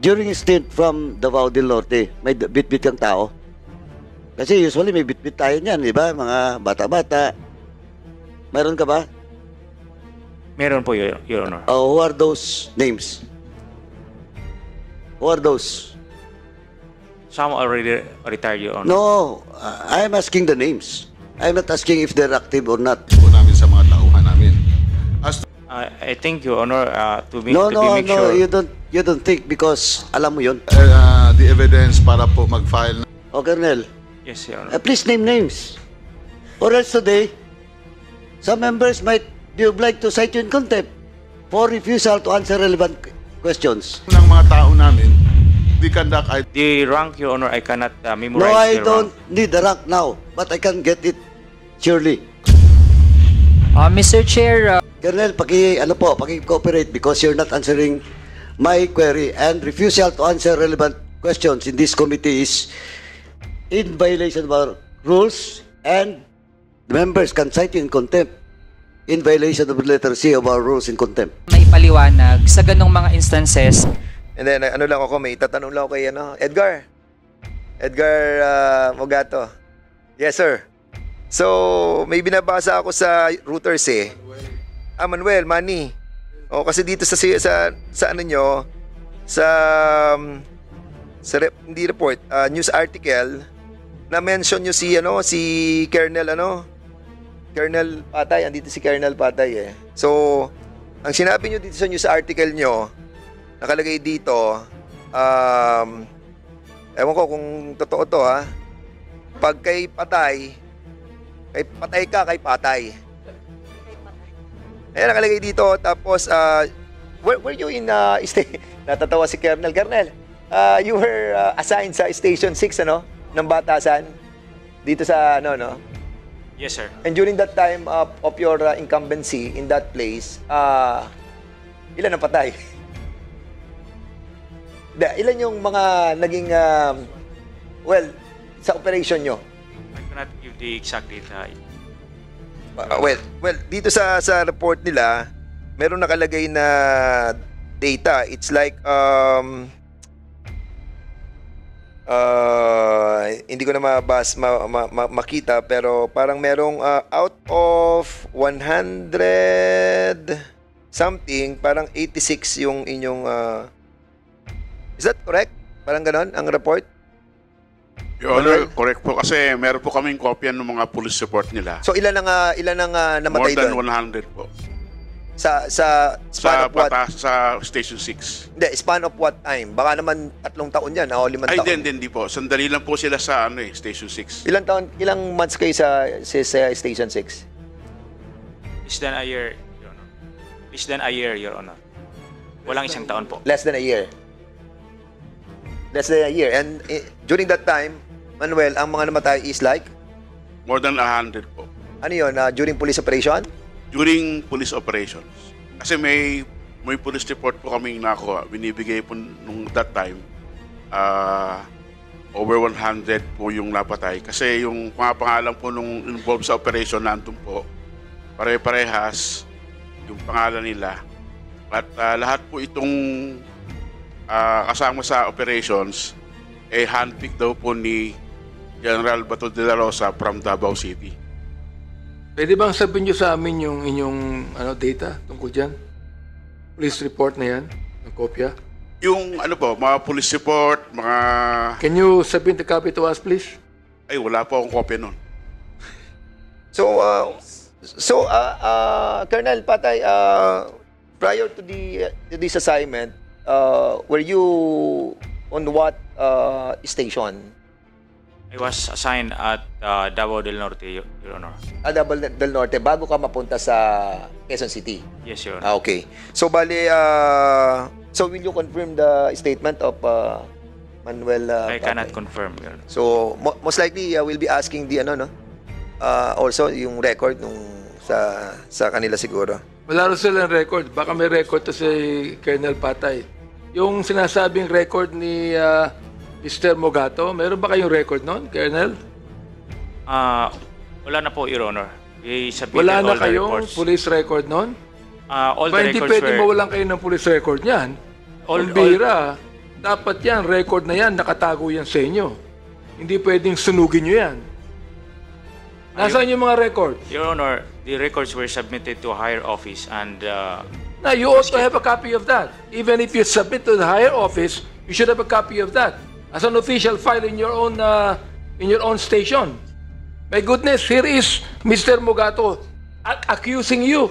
during his stint from Davao del Norte, may bit-bit kang tao? Kasi usually may bit-bit tayo niyan, di ba? Mga bata-bata. Mayroon ka ba? Meron po, Your Honor. Who are those names? Who are those? Some already retired, Your Honor. No, I'm asking the names. I'm not asking if they're active or not. Po namin sa mga tauhan namin. As to I think, Your Honor, to be No, make sure. you don't think because alam mo yun. the evidence para po mag-file O, Colonel, Yes, Your Honor. please name names. Or else today, some members might be obliged to cite you in contempt for refusal to answer relevant questions. ng mga tao namin, we conduct The rank, Your Honor, I cannot memorize. No, I the don't rank. need the rank now, but I can get it surely. Mr. Chair, Colonel, paki-cooperate because you're not answering my query, and refusal to answer relevant questions in this committee is in violation of our rules, and the members can cite you in contempt in violation of letter C of our rules in contempt. may paliwanag sa ganong mga instances. And then, ano lang ako, may tatanong lang ako kay, Edgar Mogato. Yes, sir. So, may binabasa ako sa Reuters Manuel, Manny. Kasi dito sa ano nyo, hindi report, news article, na mention nyo si Colonel, Colonel Patay. Andito si Colonel Patay So, ang sinabi nyo dito sa news article nyo, nakalagay dito, ewan ko kung totoo to pag kay patay ka, kay patay. Nakalagay dito, tapos, were you in, natatawa si Colonel. Colonel, you were assigned sa Station 6, ng Batasan, dito sa, Yes, sir. And during that time of your incumbency in that place, ilan ang patay? Ilan yung mga naging, sa operation nyo? I cannot give the exact data. Well, dito sa report nila, meron nakalagay na data. It's like, hindi ko na makita, pero parang merong out of 100 something, parang 86 yung inyong... is that correct? Parang ganon ang report? Your Honor, correct po. Kasi meron po kaming kopya ng mga police report nila. So ilan ang namatay doon? More than 100 po. Sa span of what? Sa Station 6. Hindi, span of what time? Baka naman 3 taon yan, o 5 taon. Ay, hindi po. Sandali lang po sila sa Station 6. Ilang months kayo sa Station 6? Less than a year, Your Honor. Less than a year, Your Honor. Walang isang taon po. Less than a year. Less than a year. And during that time, Manuel, ang mga namatay is like? More than 100 po. Ano yun? During police operation? During police operations. Kasi may police report po kaming nakuha. Binibigay po nung that time, over 100 po yung napatay. Kasi yung mga pangalan po nung involved sa operation nandun po, pare-parehas yung pangalan nila. At lahat po itong kasama sa operations, handpick daw po ni General Bato de la Rosa from Davao City. Pwede bang sabihin nyo sa amin yung inyong data tungkol dyan? Police report na yan, ng kopya? Yung mga police report, mga... Can you submit the copy to us, please? Ay, wala po akong kopya nun. So, Colonel Patay, prior to this assignment, were you on what station? I was assigned at Davao del Norte, Your Honor. Davao del Norte, bago ka mapunta sa Quezon City? Yes, Your Honor. Okay. So, bali, so will you confirm the statement of Manuel I cannot Patay? confirm, Your Honor. So, most likely, we'll be asking the, also yung record nung sa kanila siguro. Wala rin silang record. Baka may record to si Colonel Patay. Yung sinasabing record ni Mr. Mogato, meron ba kayong record nun, Colonel? Wala na po, Your Honor. We submitted Wala na all the kayong reports. police record nun? All Ba, the hindi records pwede were... mawalan kayo ng police record niyan. All- Bira. dapat yan, record na yan, nakatago yan sa inyo. Hindi pwedeng sunugin nyo yan. Nasaan yung mga records? Your Honor, the records were submitted to a higher office and Now, you also have a copy of that. Even if you submit to the higher office, you should have a copy of that as an official file in your own station. My goodness, here is Mr. Mogato accusing you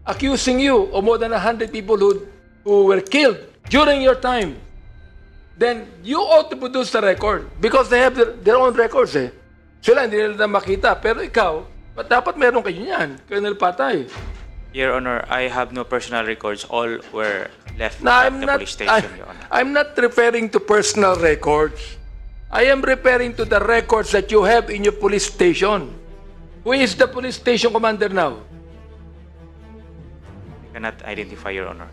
of more than 100 people who were killed during your time. Then you ought to produce the record because they have their own records eh. Sila hindi nila makita, pero ikaw, dapat meron kayo niyan, Colonel Patay. Your Honor, I have no personal records. All were left No, at the police station, Your Honor. I'm not referring to personal records. I am referring to the records that you have in your police station. Who is the police station commander now? I cannot identify, Your Honor.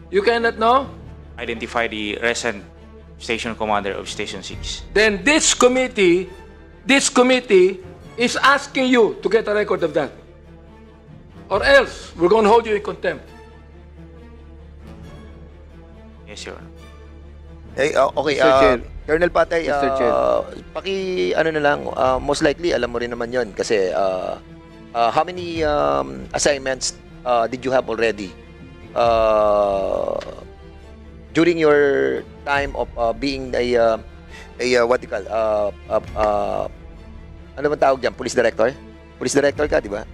You cannot know? Identify the recent station commander of Station 6. Then this committee is asking you to get a record of that. Or else, we're going to hold you in contempt. Yes, Your Honor. Okay, Mr. Chair. Colonel Patay, Mr. Chair. ano na lang, most likely, alam mo rin naman yon kasi how many assignments did you have already during your time of being a what do you call, ano man tawag dyan, police director? Police director ka, di ba?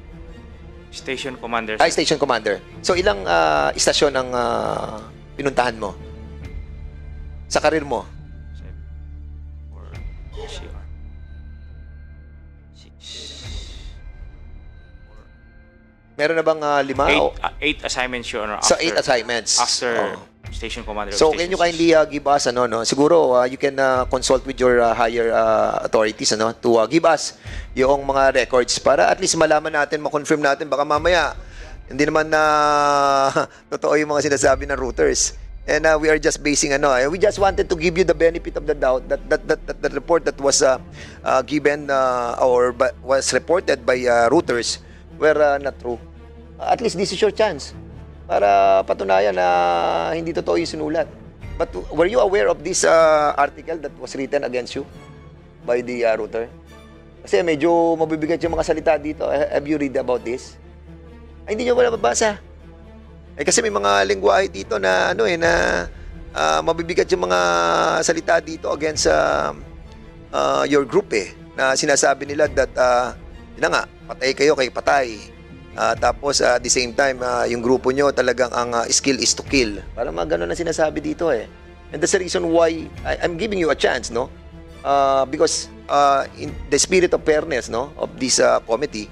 Station commander. Ay, station commander. So, ilang istasyon ang pinuntahan mo? Sa karir mo? 6. Meron na bang 5? 8 assignments, Your Honor. So, 8 assignments. After Oh. station commander of So, Station can you 6. kindly give us, siguro, you can consult with your higher authorities, to give us yung mga records para at least malaman natin, ma-confirm natin, baka mamaya, hindi naman na totoo yung mga sinasabi ng routers. And we are just basing, we just wanted to give you the benefit of the doubt that the report that was given or was reported by routers were not true. At least this is your chance para patunayan na hindi totoo yung sinulat. But were you aware of this article that was written against you by the router? Kasi medyo mabibigat yung mga salita dito. Have you read about this? Ay, hindi nyo wala mabasa. Kasi may mga lingwahe dito na mabibigat yung mga salita dito against your group na sinasabi nila that patay kayo kay patay. Tapos at the same time yung grupo nyo talagang ang skill is to kill. Parang mga ganun na sinasabi dito And that's the reason why I'm giving you a chance, because in the spirit of fairness, of this committee,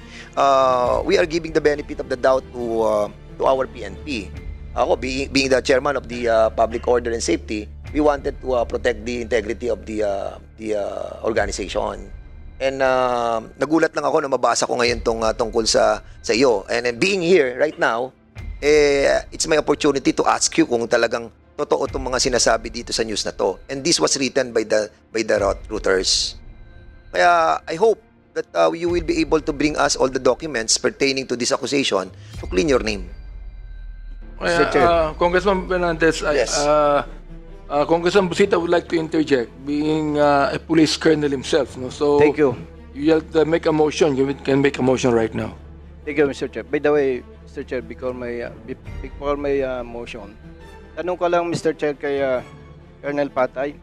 we are giving the benefit of the doubt to our PNP. Ako, being the chairman of the Public Order and Safety, we wanted to protect the integrity of the organization. And nagulat lang ako na mabasa ko ngayon tungkol sa iyo. And being here right now, it's my opportunity to ask you kung talagang totoo itong mga sinasabi dito sa news na to. And this was written by the routers. Kaya I hope that you will be able to bring us all the documents pertaining to this accusation to clean your name. Mr. Chair. Congressman Fernandez, Yes. Congressman Busita would like to interject, being a police colonel himself. So Thank you. You have to make a motion. You can make a motion right now. Thank you, Mr. Chair. By the way, Mr. Chair, before my motion, tanong ko lang, Mr. Chair, kay Colonel Patay.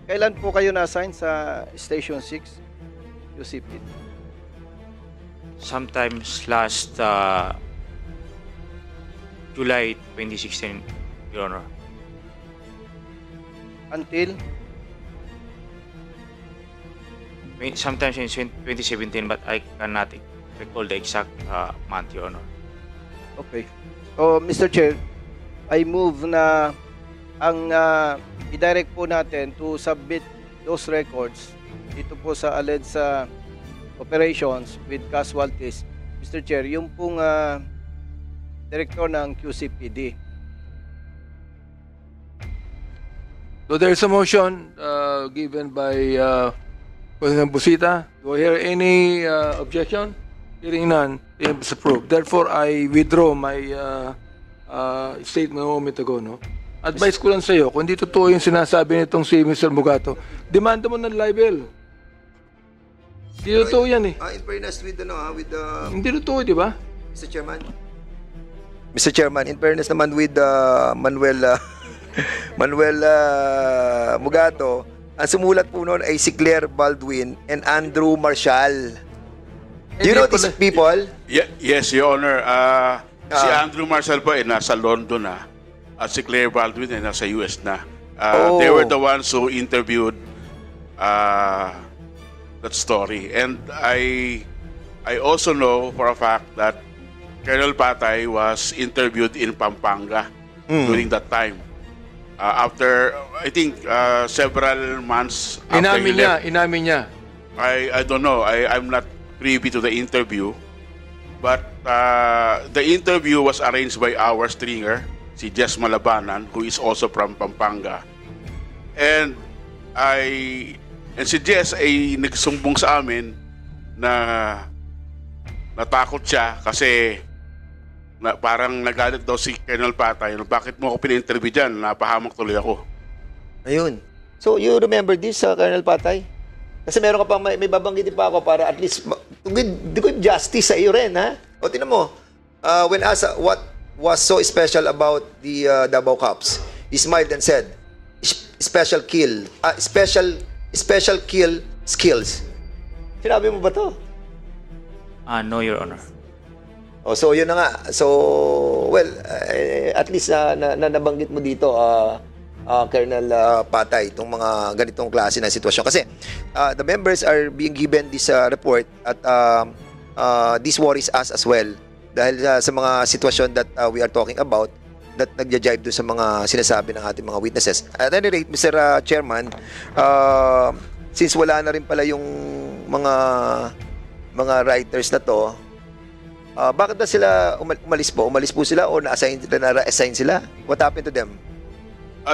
Kailan po kayo na-assign sa Station 6, UCP? Sometimes last July 2016, Your Honor. Until? Sometimes in 2017, but I cannot recall the exact month, Your Honor. Okay. So, Mr. Chair, I move na ang i-direct po natin to submit those records dito po sa alleged operations with casualties. Mr. Chair, yung pong director ng QCPD. So there is a motion given by President Busita. Do I hear any objection? Hearing none, it is approved. Therefore, I withdraw my statement a moment ago. advice ko lang sa'yo, kung hindi totoo yung sinasabi nitong si Mr. Mugato, demanda mo ng libel. Hindi totoo yan eh. In fairness with Hindi totoo, di ba? Mr. Chairman. Mr. Chairman, in fairness naman with Manuel Mugato, ang sumulat po noon ay si Claire Baldwin and Andrew Marshall. Do you know these people? Yes, Your Honor. Si Andrew Marshall po ay nasa London na. At si Claire Baldwin ay nasa US na. They were the ones who interviewed that story. And I also know for a fact that Colonel Patay was interviewed in Pampanga during that time. After, I think, several months after he left. Inamin niya. I don't know. I'm not privy to the interview. But the interview was arranged by our stringer, si Jess Malabanan, who is also from Pampanga. And si Jess ay nagsumbong sa amin na natakot siya kasi parang nagalit daw si Colonel Patay. Bakit mo ako pina-interview dyan? Napahamak tuloy ako. Ayun. So, you remember this, Colonel Patay? Kasi meron ka pa, may babanggitin pa ako para at least to give justice sa iyo rin, ha? O, tinan mo, when asked what was so special about the Davao Cops, he smiled and said, special kill skills. Sinabi mo ba to? No, Your Honor. Oh, so yun na nga. So, well, at least nabanggit mo dito, Colonel Patay, itong mga ganitong klase na sitwasyon. Kasi the members are being given this report at this worries us as well. Dahil sa mga sitwasyon that we are talking about that nagja-jibe doon sa mga sinasabi ng ating mga witnesses. At any rate, Mr. Chairman, since wala na rin pala yung mga writers na to, bakit ba sila umalis po? Umalis po sila o na-assign sila? What happened to them?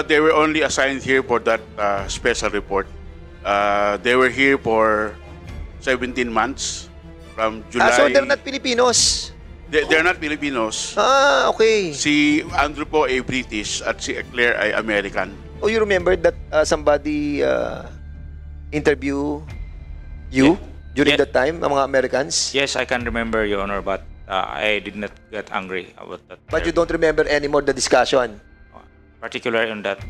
They were only assigned here for that special report. They were here for 17 months from July. So they're not Filipinos? They're not Filipinos. Okay. Si Andrew po ay British at si Claire ay American. Oh, you remember that somebody interview you during that time, ang mga Americans? Yes, I can remember, Your Honor, but I did not get angry about that. But you don't remember anymore the discussion? Particular on that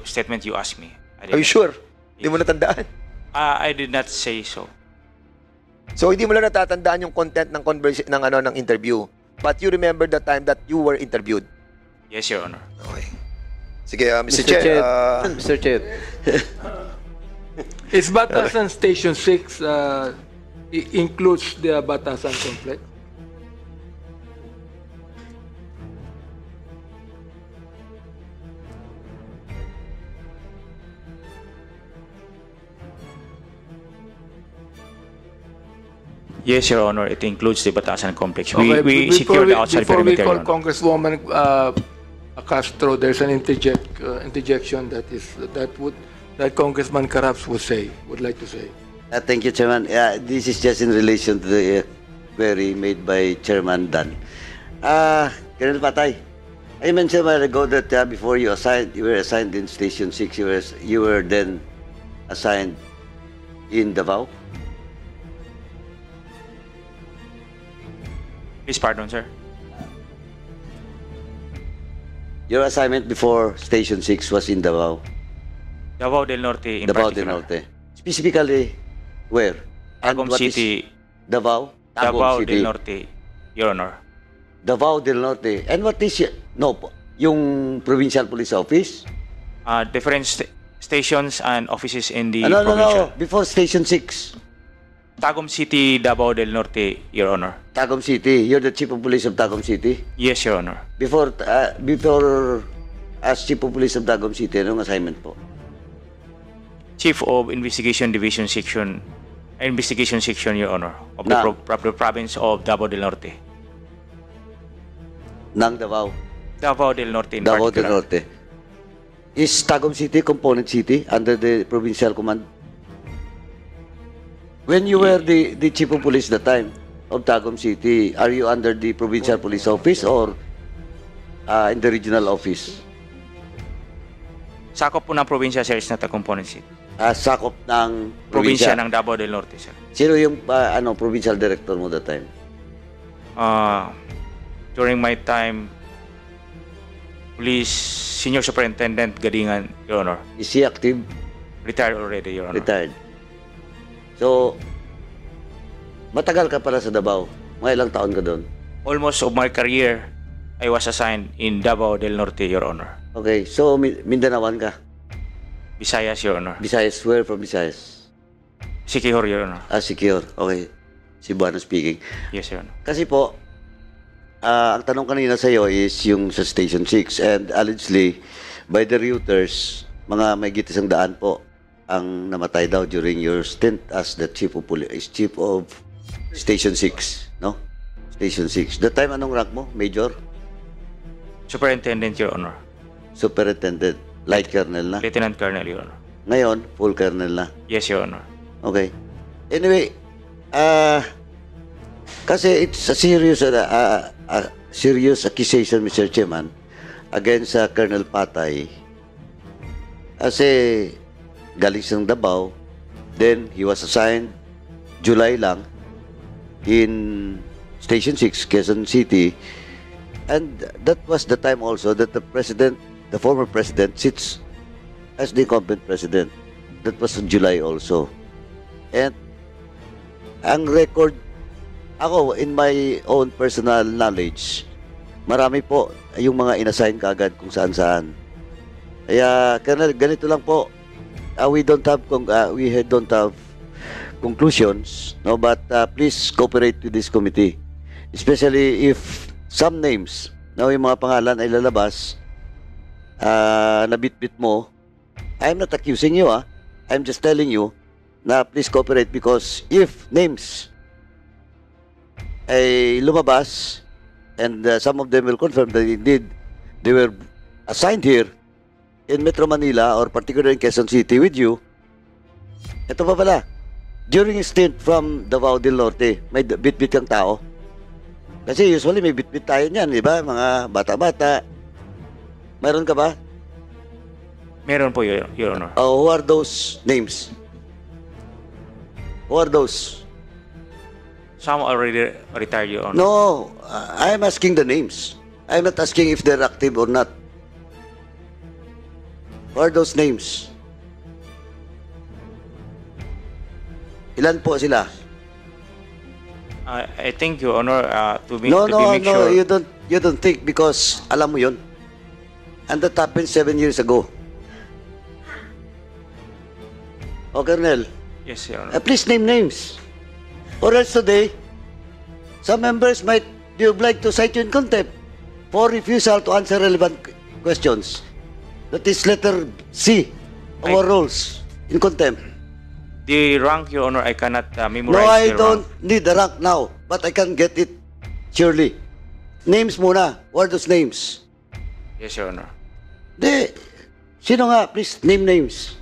statement you asked me. Are you sure? Hindi mo natandaan? I did not say so. So hindi mo lang natatandaan yung content ng conversation ng interview. But you remember the time that you were interviewed? Yes, Your Honor. Okay. Sige, Mr. Chair. Mr. Chair. Is Batasan Station 6 includes the Batasan complex? Yes, Your Honor. It includes the Batasan complex. Okay, We secured the outside before we perimeter, call Your Honor. Congresswoman Castro, there's an interjection that Congressman Carabs would like to say. Thank you, Chairman. This is just in relation to the query made by Chairman Dan. Colonel Patay, I mentioned a while ago that before you were assigned in Station 6, you were then assigned in Davao. Please pardon, sir. Your assignment before Station 6 was in Davao. Davao del Norte in Davao del particular. Norte. Specifically, where? And Tagum what is City. Davao? Tagum Davao City. del Norte, Your Honor. Davao del Norte. And what is yung Provincial Police Office? Different stations and offices in the No. provincial. Before Station 6. Tagum City, Davao del Norte, Your Honor. Tagum City. You're the Chief of Police of Tagum City. Yes, Your Honor. Before as Chief of Police of Tagum City, anong assignment po? Chief of Investigation Division Section, Your Honor, of the Na- province of Davao del Norte. Ng Davao. Davao del Norte in Davao del particular. Norte. Is Tagum City component city under the provincial command? When you were the Chief of Police that time of Tagum City, are you under the Provincial Police Office or in the regional office? Sakop po ng probinsya, sir, is not a component city. Sakop ng Probinsya probinsya. ng Davao del Norte, sir. Sino yung provincial director mo that time? During my time, Police Senior Superintendent Gadingan, Your Honor. Is he active? Retired already, Your Honor. Retired. So, matagal ka pala sa Davao. Mga ilang taon ka doon? Almost of my career, I was assigned in Davao del Norte, Your Honor. Okay, so Mindanaoan ka? Visayas, Your Honor. Visayas, where from Visayas? Siquijor, Your Honor. Secure. Okay. Cebuano speaking. Yes, Your Honor. Kasi po, ang tanong kanina sa iyo is yung sa Station 6 and allegedly by the Reuters, mga may gitisang daan po ang namatay daw during your stint as the chief of Station 6, no? Station 6. That time anong rank mo? Major? Superintendent, Your Honor. Superintendent, light colonel na. Lieutenant Colonel, Your Honor. Ngayon, full colonel na. Yes, Your Honor. Okay. Anyway, kasi it's a serious accusation, Mr. Chairman, against Colonel Patay. Kasi galing siyang Davao, then he was assigned July lang in Station 6, Quezon City, and that was the time also that the former president sits as the incumbent president. That was in July also. And ang record, ako, in my own personal knowledge, marami po yung mga inassign kaagad kung saan-saan. Kaya, Colonel, ganito lang po. We don't have conclusions, no, but please cooperate with this committee. Especially if some names, no, yung mga pangalan ay lalabas, nabitbit mo. I'm not accusing you, I'm just telling you na please cooperate because if names ay lumabas and some of them will confirm that indeed they were assigned here in Metro Manila or particularly in Quezon City with you, ito pa pala, during a stint from Davao del Norte, may bit-bit kang tao. Kasi usually may bit-bit tayo niyan, di ba? Mga bata-bata. Mayroon ka ba? Meron po, Your Honor. Who are those names? Who are those? Some already retired, Your Honor. No, I'm asking the names. I'm not asking if they're active or not. Who are those names? Ilan po sila? I think, Your Honor, to make No, sure... you don't think because alam mo yun. And that happened 7 years ago. O, Colonel, Yes, Your Honor. please name names. Or else today, some members might be obliged to cite you in contempt for refusal to answer relevant questions. That is letter C of our rules in contempt. The rank, Your Honor, I cannot memorize. No, I the don't rank. need the rank now, but I can get it surely. Names muna. What are those names? Yes, Your Honor. Sino nga? Please, name names.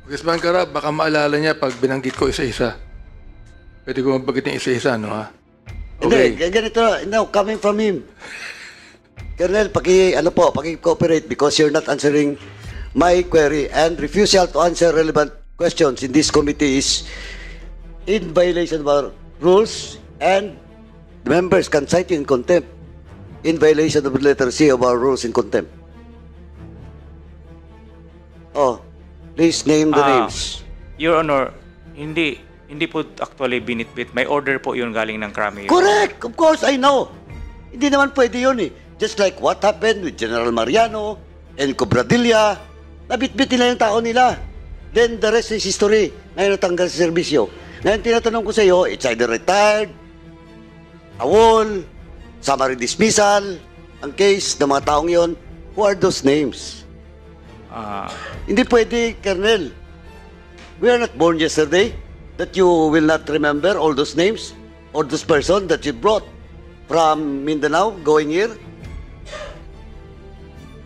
Congressman Carab, baka maalala niya pag binanggit ko isa-isa. Pwede ko mabanggit ng isa-isa, no ha? Hindi, ganito, no, coming from him. Colonel, paki-cooperate because you're not answering my query and refusal to answer relevant questions in this committee is in violation of our rules and the members can cite you in contempt in violation of letter C of our rules in contempt. Oh, please name the names. Your Honor, hindi po actually binitbit. May order po yun galing ng Krami. Correct! Of course, I know. Hindi naman pwede yun eh. Just like what happened with General Mariano and Cobradilla. Nabitbit nila yung tao nila. Then the rest is history. Ngayon natanggal sa serbisyo. Ngayon tinatanong ko sa iyo, it's either retired, awol, summary dismissal, ang case ng mga taong yon. Who are those names? Hindi pwede, Colonel. We are not born yesterday that you will not remember all those names or those person that you brought from Mindanao going here.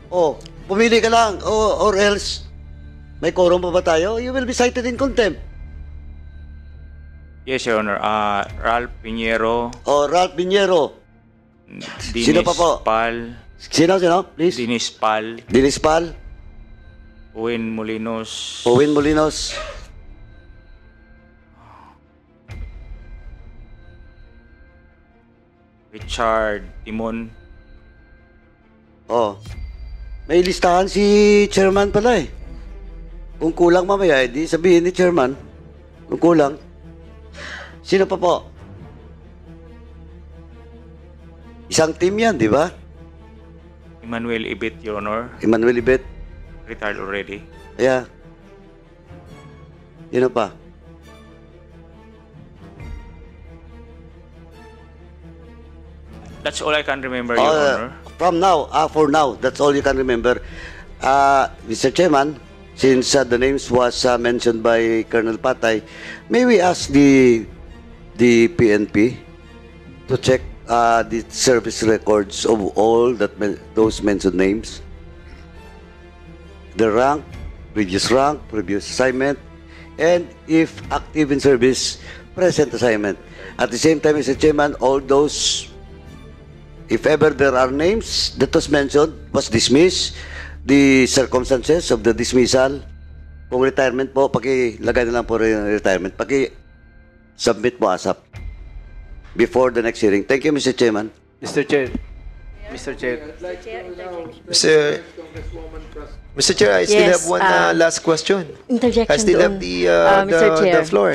Oh, pumili ka lang or else may quorum pa ba tayo? You will be cited in contempt. Yes, Your Honor. Ralph Piñero. Ralph Piñero. Dinis Sino pa po? Pal. Sino? Please. Dinis Pal. Dinis Pal. Owen Molinos. Owen Molinos. Richard Timon. Oh. May listahan si chairman pala eh. Kung kulang mamaya, di sabihin ni chairman. Kung kulang. Sino pa po? Isang team yan, di ba? Emmanuel Ibit, Your Honor. Emmanuel Ibet. Retired already. Yeah. Sino pa? That's all I can remember, Your Honor. From now, for now, that's all you can remember. Mr. Chairman, since the names was mentioned by Colonel Patay, may we ask the PNP to check the service records of all those mentioned names? The rank, previous assignment, and if active in service, present assignment. At the same time, Mr. Chairman, all those, if ever there are names that was mentioned, was dismissed, the circumstances of the dismissal, kung retirement po, pakilagay na lang po rin yung retirement, submit po ASAP before the next hearing. Thank you, Mr. Chairman. Mr. Chair. Mr. Chair. Mr. Chair, I still Yes, have one last question. Interjection I still have doon. Mr. Chair. the floor.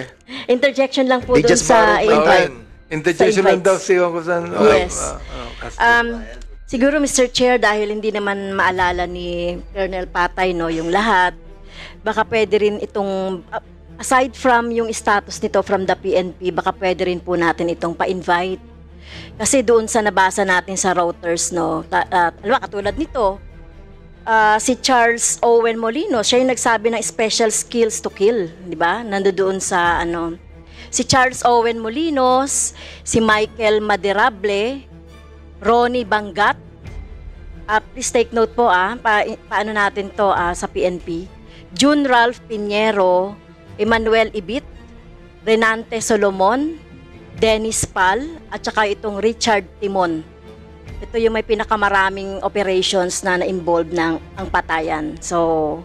Interjection lang po They doon just sa borrowed my invite. time. Interjection Sa lang daw invites. siya kung saan. Yes. Siguro, Mr. Chair, dahil hindi naman maalala ni Colonel Patay, no, yung lahat, baka pwede rin itong, aside from yung status nito from the PNP, baka pwede rin po natin itong pa-invite. Kasi doon sa nabasa natin sa routers, no, katulad nito, si Charles Owen Molinos, siya yung nagsabi ng special skills to kill, di ba? Nandoon sa si Charles Owen Molinos, si Michael Maderable, Ronnie Bangat. Please take note po paano natin to sa PNP. June Ralph Pinheiro, Emmanuel Ibit, Renante Solomon, Dennis Pal, at saka itong Richard Timon. Ito yung may pinakamaraming operations na na-involve ng ang patayan. So,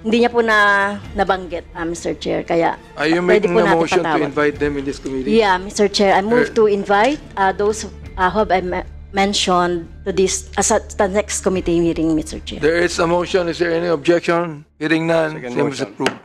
hindi niya po nabanggit, Mr. Chair. Kaya, Are you pwede making po a natin motion to patawag. invite them in this committee? Yeah, Mr. Chair. I move to invite those who have mentioned to this as the next committee meeting, Mr. Chair. There is a motion. Is there any objection? Hearing none, same is approved.